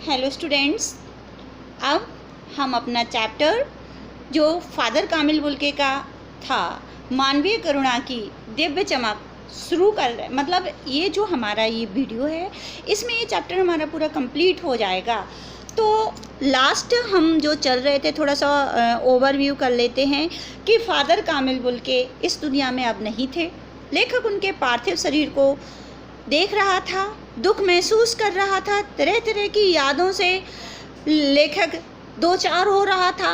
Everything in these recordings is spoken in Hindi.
हेलो स्टूडेंट्स, अब हम अपना चैप्टर जो फादर कामिल बुल्के का था, मानवीय करुणा की दिव्य चमक, शुरू कर रहे। मतलब ये जो हमारा ये वीडियो है, इसमें ये चैप्टर हमारा पूरा कंप्लीट हो जाएगा। तो लास्ट हम जो चल रहे थे, थोड़ा सा ओवरव्यू कर लेते हैं कि फादर कामिल बुल्के इस दुनिया में अब नहीं थे। लेखक उनके पार्थिव शरीर को देख रहा था, दुख महसूस कर रहा था, तरह तरह की यादों से लेखक दो चार हो रहा था।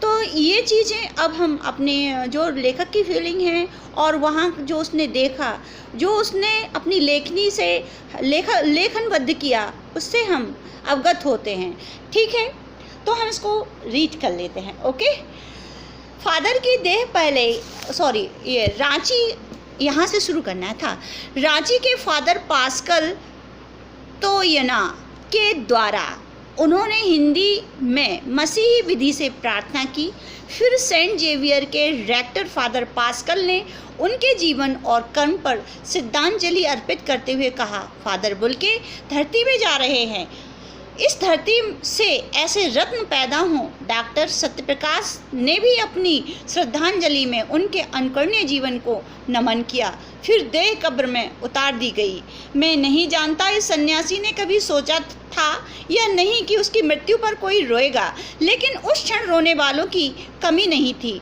तो ये चीज़ें अब हम अपने जो लेखक की फीलिंग है और वहाँ जो उसने देखा, जो उसने अपनी लेखनी से लेखनबद्ध किया, उससे हम अवगत होते हैं। ठीक है, तो हम इसको रीड कर लेते हैं। ओके, फादर की देह पहले ये रांची, यहाँ से शुरू करना था। रांची के फादर पास्कल तोयना के द्वारा उन्होंने हिंदी में मसीही विधि से प्रार्थना की। फिर सेंट जेवियर के रेक्टर फादर पास्कल ने उनके जीवन और कर्म पर श्रद्धांजलि अर्पित करते हुए कहा, फादर बुल्के धरती में जा रहे हैं, इस धरती से ऐसे रत्न पैदा हों। डॉक्टर सत्यप्रकाश ने भी अपनी श्रद्धांजलि में उनके अनुकरणीय जीवन को नमन किया। फिर देह कब्र में उतार दी गई। मैं नहीं जानता इस सन्यासी ने कभी सोचा था या नहीं कि उसकी मृत्यु पर कोई रोएगा, लेकिन उस क्षण रोने वालों की कमी नहीं थी।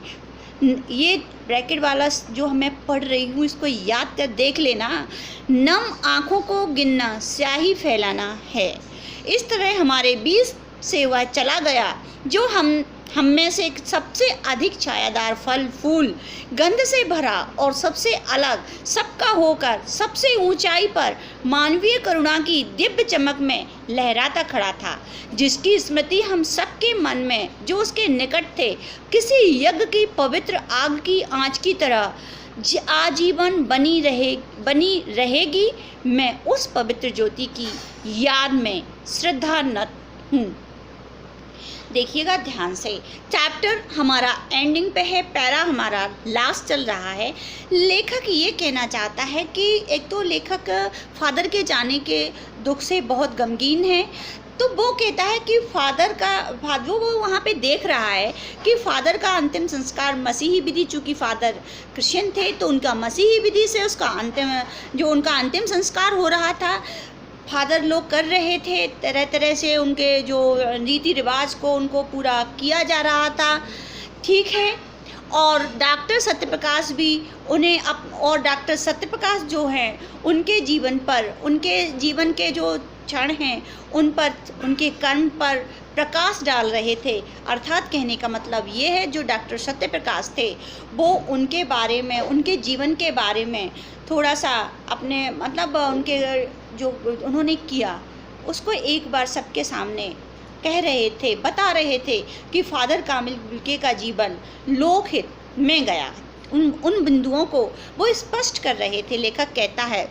ये ब्रैकेट वाला जो मैं पढ़ रही हूँ, इसको याद कर देख लेना। नम आँखों को गिनना स्याही फैलाना है। इस तरह हमारे बीच से वह चला गया जो हम में से सबसे अधिक छायादार, फल फूल, गंध से भरा और सबसे अलग, सबका होकर सबसे ऊंचाई पर मानवीय करुणा की दिव्य चमक में लहराता खड़ा था, जिसकी स्मृति हम सबके मन में, जो उसके निकट थे, किसी यज्ञ की पवित्र आग की आंच की तरह आजीवन बनी रहेगी। मैं उस पवित्र ज्योति की याद में श्रद्धान्वित हूँ। देखिएगा ध्यान से, चैप्टर हमारा एंडिंग पे है, पैरा हमारा लास्ट चल रहा है। लेखक ये कहना चाहता है कि एक तो लेखक फादर के जाने के दुख से बहुत गमगीन है। तो वो कहता है कि वो वहाँ पे देख रहा है कि फादर का अंतिम संस्कार मसीही विधि, चूँकि फादर क्रिश्चियन थे तो उनका मसीही विधि से उसका अंतिम संस्कार हो रहा था। फादर लोग कर रहे थे, तरह तरह से उनके जो रीति रिवाज को उनको पूरा किया जा रहा था। ठीक है, और डॉक्टर सत्यप्रकाश भी और डॉक्टर सत्यप्रकाश जो हैं, उनके जीवन पर, उनके जीवन के जो क्षण हैं, उन पर, उनके कर्म पर प्रकाश डाल रहे थे। अर्थात कहने का मतलब ये है, जो डॉक्टर सत्यप्रकाश थे वो उनके बारे में, उनके जीवन के बारे में थोड़ा सा अपने उनके जो उन्होंने किया उसको एक बार सबके सामने कह रहे थे, बता रहे थे कि फादर कामिल बुल्के का जीवन लोकहित में गया। उन बिंदुओं को वो स्पष्ट कर रहे थे। लेखक कहता है,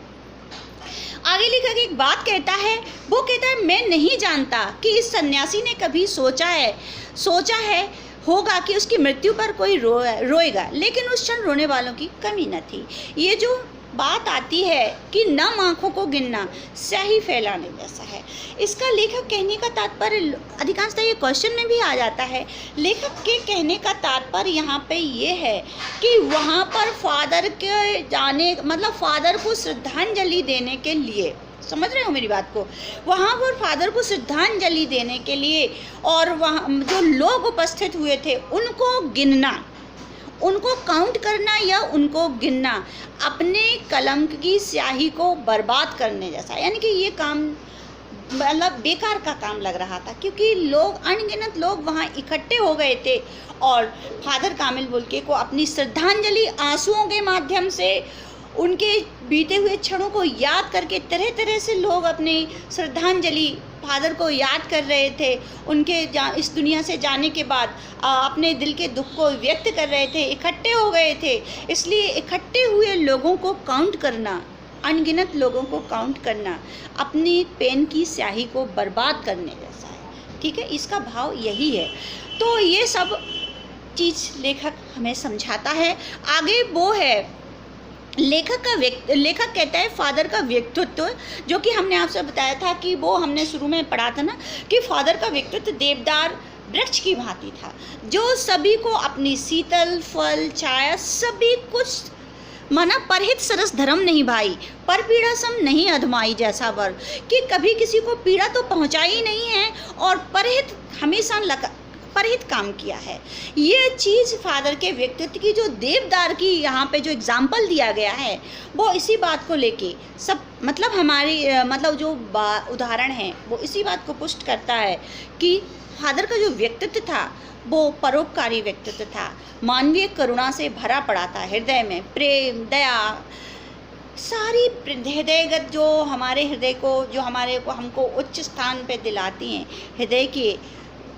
आगे लेखक एक बात कहता है, वो कहता है, मैं नहीं जानता कि इस सन्यासी ने कभी सोचा है होगा कि उसकी मृत्यु पर कोई रोएगा, लेकिन उस क्षण रोने वालों की कमी न थी। ये जो बात आती है कि नम आँखों को गिनना स्याही फैलाने जैसा है, इसका लेखक कहने का तात्पर्य अधिकांशतः ये क्वेश्चन में भी आ जाता है। लेखक के कहने का तात्पर्य यहाँ पे ये है कि वहाँ पर फादर के जाने, फादर को श्रद्धांजलि देने के लिए, समझ रहे हो मेरी बात को, वहाँ पर फादर को श्रद्धांजलि देने के लिए और वहाँ जो लोग उपस्थित हुए थे उनको गिनना, उनको काउंट करना या उनको गिनना अपने कलम की स्याही को बर्बाद करने जैसा, यानी कि ये काम बेकार का काम लग रहा था, क्योंकि अनगिनत लोग वहाँ इकट्ठे हो गए थे और फादर कामिल बुल्के को अपनी श्रद्धांजलि आंसुओं के माध्यम से, उनके बीते हुए क्षणों को याद करके तरह तरह से लोग अपनी श्रद्धांजलि फादर को याद कर रहे थे। उनके इस दुनिया से जाने के बाद अपने दिल के दुख को व्यक्त कर रहे थे, इकट्ठे हो गए थे। इसलिए इकट्ठे हुए लोगों को काउंट करना, अनगिनत लोगों को काउंट करना अपनी पेन की स्याही को बर्बाद करने जैसा है। ठीक है, इसका भाव यही है। तो ये सब चीज़ लेखक हमें समझाता है। आगे वो है लेखक कहता है फादर का व्यक्तित्व, जो कि हमने आपसे बताया था कि वो हमने शुरू में पढ़ा था ना कि फादर का व्यक्तित्व देवदार वृक्ष की भांति था, जो सभी को अपनी शीतल फल छाया सभी कुछ माना, परहित सरस धर्म नहीं भाई, पर पीड़ा सम नहीं अधमाई, जैसा वर कि कभी किसी को पीड़ा तो पहुंचाई नहीं है और परहित हमेशा परहित काम किया है। ये चीज़ फादर के व्यक्तित्व की जो देवदार की यहाँ पे जो एग्जाम्पल दिया गया है वो इसी बात को लेके सब मतलब हमारी मतलब जो उदाहरण है वो इसी बात को पुष्ट करता है कि फादर का जो व्यक्तित्व था वो परोपकारी व्यक्तित्व था, मानवीय करुणा से भरा पड़ा था, हृदय में प्रेम दया सारी हृदयगत जो हमारे हृदय को जो हमारे को हमको उच्च स्थान पे दिलाती हैं, हृदय के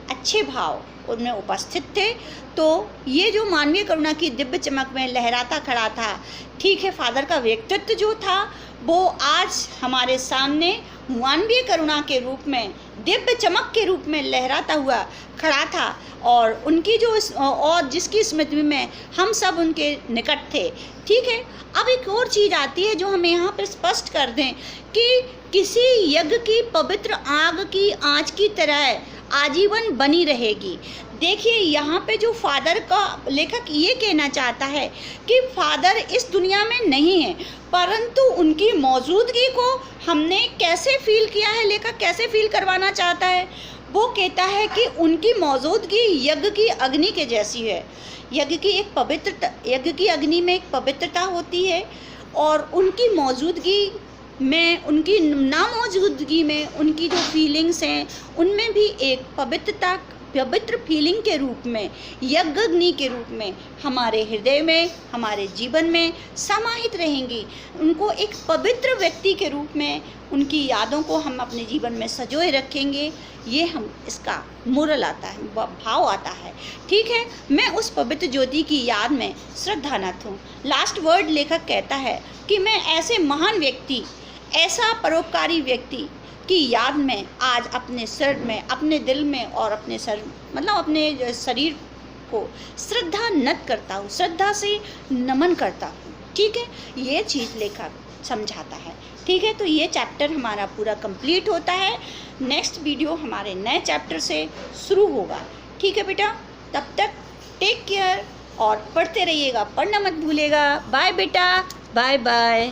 अच्छे भाव उनमें उपस्थित थे। तो ये जो मानवीय करुणा की दिव्य चमक में लहराता खड़ा था, ठीक है, फादर का व्यक्तित्व जो था वो आज हमारे सामने मानवीय करुणा के रूप में दिव्य चमक के रूप में लहराता हुआ खड़ा था और उनकी जो और जिसकी स्मृति में हम सब उनके निकट थे। ठीक है, अब एक और चीज़ आती है जो हमें यहाँ पर स्पष्ट कर दें कि किसी यज्ञ की पवित्र आग की आँच की तरह आजीवन बनी रहेगी। देखिए यहाँ पे जो फादर का लेखक ये कहना चाहता है कि फादर इस दुनिया में नहीं है, परंतु उनकी मौजूदगी को हमने कैसे फील किया है, लेखक कैसे फील करवाना चाहता है, वो कहता है कि उनकी मौजूदगी यज्ञ की अग्नि के जैसी है। यज्ञ की अग्नि में एक पवित्रता होती है और उनकी मौजूदगी में, उनकी नामौजूदगी में उनकी जो फीलिंग्स हैं उनमें भी एक पवित्र फीलिंग के रूप में, यज्ञ अग्नि के रूप में हमारे हृदय में, हमारे जीवन में समाहित रहेंगी। उनको एक पवित्र व्यक्ति के रूप में उनकी यादों को हम अपने जीवन में संजोए रखेंगे। ये हम इसका मोरल आता है, भाव आता है। ठीक है, मैं उस पवित्र ज्योति की याद में श्रद्धानत हूँ। लास्ट वर्ड लेखक कहता है कि मैं ऐसे महान व्यक्ति, ऐसा परोपकारी व्यक्ति की याद में आज अपने सिर में, अपने दिल में और अपने अपने शरीर को श्रद्धा नत करता हूँ, श्रद्धा से नमन करता हूँ। ठीक है, ये चीज़ लेखक समझाता है। ठीक है, तो ये चैप्टर हमारा पूरा कंप्लीट होता है। नेक्स्ट वीडियो हमारे नए चैप्टर से शुरू होगा। ठीक है बेटा, तब तक टेक केयर और पढ़ते रहिएगा, पढ़ना मत भूलिएगा। बाय बेटा, बाय बाय।